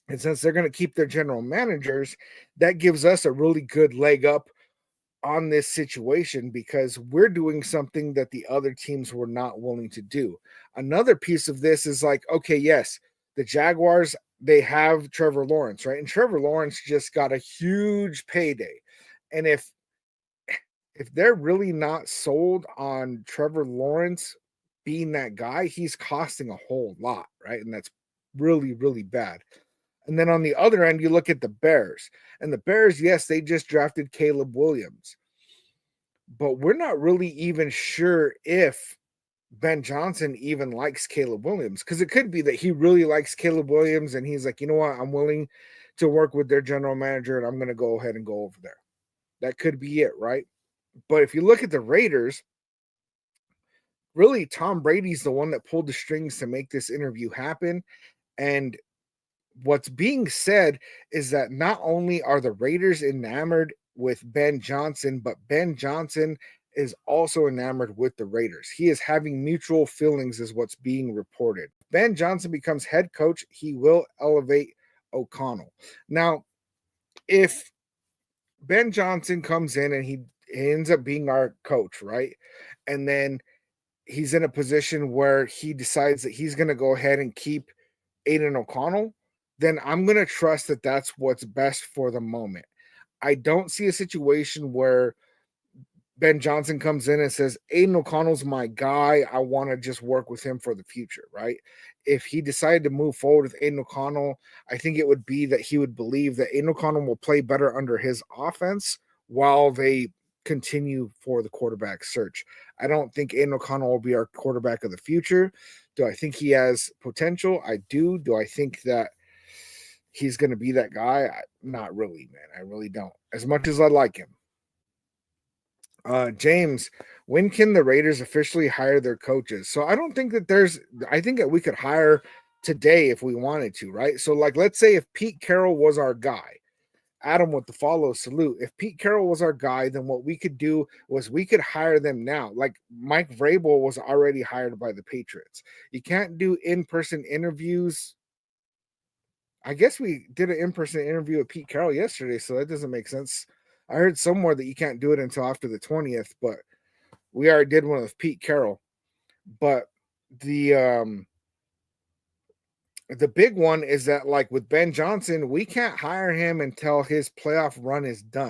And since they're going to keep their general managers, that gives us a really good leg up on this situation because we're doing something that the other teams were not willing to do. Another piece of this is like, okay, yes, the Jaguars, they have Trevor Lawrence, right? And Trevor Lawrence just got a huge payday. And if they're really not sold on Trevor Lawrence being that guy, he's costing a whole lot, right? And that's really, really bad. And then on the other end, you look at the Bears. And the Bears, yes, they just drafted Caleb Williams. But we're not really even sure if Ben Johnson even likes Caleb Williams, because it could be that he really likes Caleb Williams and he's like, you know what, I'm willing to work with their general manager and I'm going to go ahead and go over there. That could be it, right? But if you look at the Raiders, really Tom Brady's the one that pulled the strings to make this interview happen. And what's being said is that not only are the Raiders enamored with Ben Johnson, but Ben Johnson is also enamored with the Raiders. He is having mutual feelings, is what's being reported. Ben Johnson becomes head coach, he will elevate O'Connell. Now, if Ben Johnson comes in and he ends up being our coach, right? And then he's in a position where he decides that he's going to go ahead and keep Aiden O'Connell, then I'm going to trust that that's what's best for the moment. I don't see a situation where Ben Johnson comes in and says, Aiden O'Connell's my guy. I want to just work with him for the future, right? If he decided to move forward with Aiden O'Connell, I think it would be that he would believe that Aiden O'Connell will play better under his offense while they continue for the quarterback search. I don't think Aiden O'Connell will be our quarterback of the future. Do I think he has potential? I do. Do I think that he's going to be that guy? Not really, man. I really don't. As much as I like him. James, when can the Raiders officially hire their coaches? So I don't think that I think that we could hire today if we wanted to, right? So, like, let's say if Pete Carroll was our guy, Adam with the follow salute. If Pete Carroll was our guy, then what we could do was we could hire them now. Like Mike Vrabel was already hired by the Patriots. You can't do in-person interviews. I guess we did an in-person interview with Pete Carroll yesterday, so that doesn't make sense. I heard somewhere that you can't do it until after the 20th, but we already did one with Pete Carroll. But the the big one is that like with Ben Johnson, we can't hire him until his playoff run is done.